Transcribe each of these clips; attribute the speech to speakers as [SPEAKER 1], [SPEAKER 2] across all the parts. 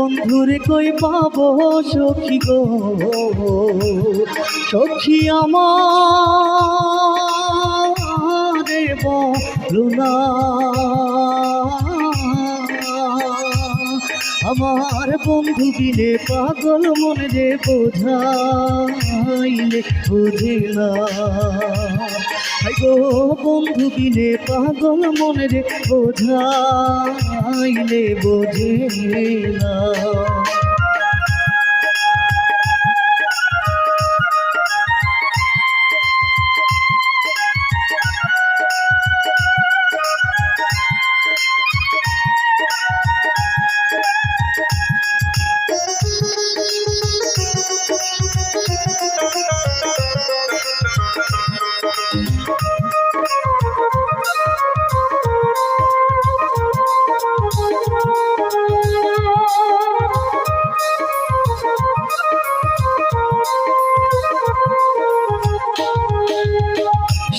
[SPEAKER 1] বন্ধুরে কই পাবো সখী গো, সখী আমারে বলো না। আমার বন্ধু বিনে পাগল মনে রে বোঝাইলে বোঝে না। গো বন্ধু বিনে পাগল মনে রে বোঝাইলে বোঝে না।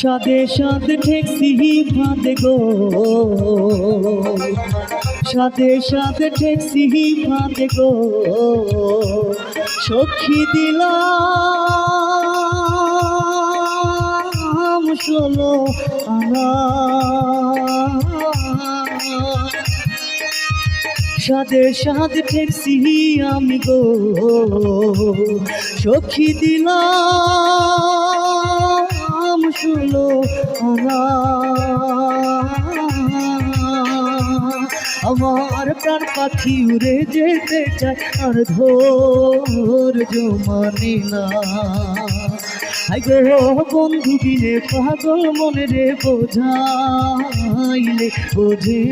[SPEAKER 1] সাদে সাদে ঠেকছি ফাঁদে গো, সাদে সাদে ঠেকছি ফাঁদে গো, সখী দিলাম 16 আনা। সাদে সাদে ঠেকছি আমি গো, সখী দিলাম 16 আনা। আমার প্রাণ পাখি উড়ে যেতে চায় আর ধৈর্য মানে না। গো বন্ধু বিনে পাগল মনে রে বোঝাইলে বোঝে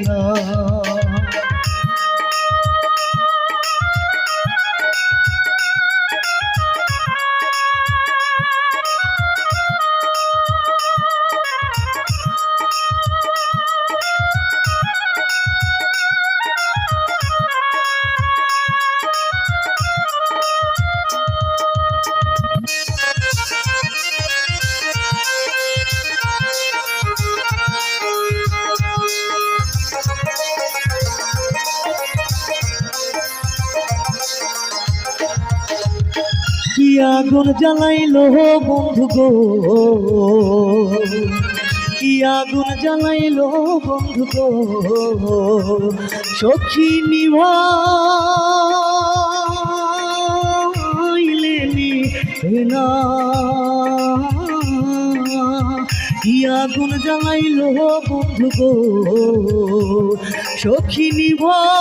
[SPEAKER 1] না। কি আগুন জ্বালাইলো বন্ধু গো, কি আগুন জ্বালাইলো বন্ধু গো, সখী নিভাইলে না। কি আগুন জ্বালাইলো বন্ধু গো, সখী নিভাইলে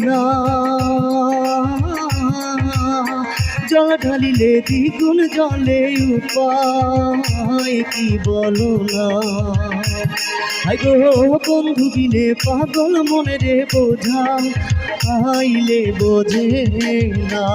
[SPEAKER 1] না। জল ঢালিলে দ্বিগুণ জলে উপায় কি বলো না। গো বন্ধু বিনে পাগল মনে রে বোঝাইলে বোঝে না।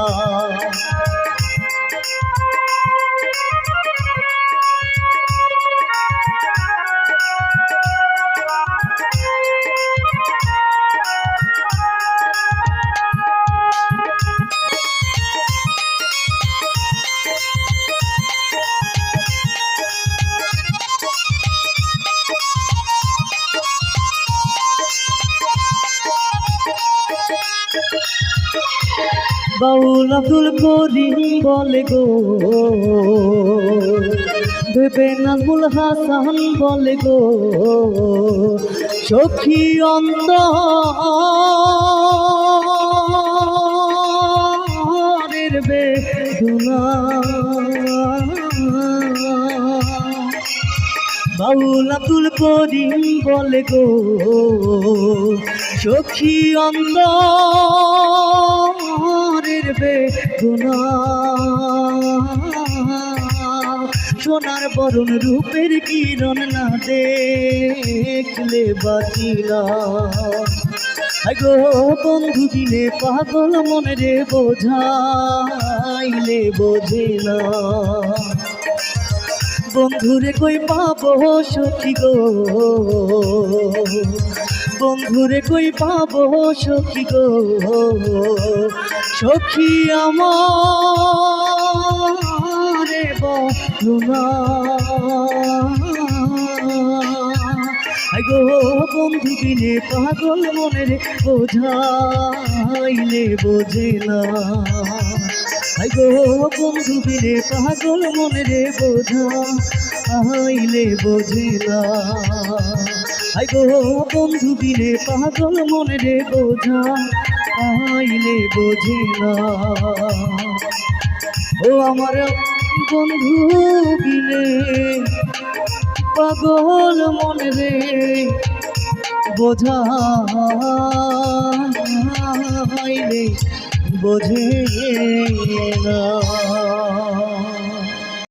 [SPEAKER 1] বাউল আব্দুল করিম বলে গো, ভেবে নাজমুল হাসান বলে গো, সখী অন্তরের বেদনা। বাউল আব্দুল করিম বলে গো, সখী অন্তরের বেদনা। সোনার বরণ রূপের কিরণ না দেখলে বাঁচি না। গো বন্ধু বিনে পাগল মনে রে বোঝাইলে বোঝে না। বন্ধুরে কই পাবো সখী গো, বন্ধুরে কই পাবো সখী গো, সখী আমারে বলো না। গো বন্ধু বিনে পাগল মনের বোঝাইলে বোঝে না গো বন্ধু বিনে পাগল মনের বোঝা আইলে বোঝে না গো বন্ধু বিনে পাগল মনের বোঝা আইলে বোঝে না ও আমার বন্ধু বিনে পাগল মনে রে বোঝাইলে বোঝে না।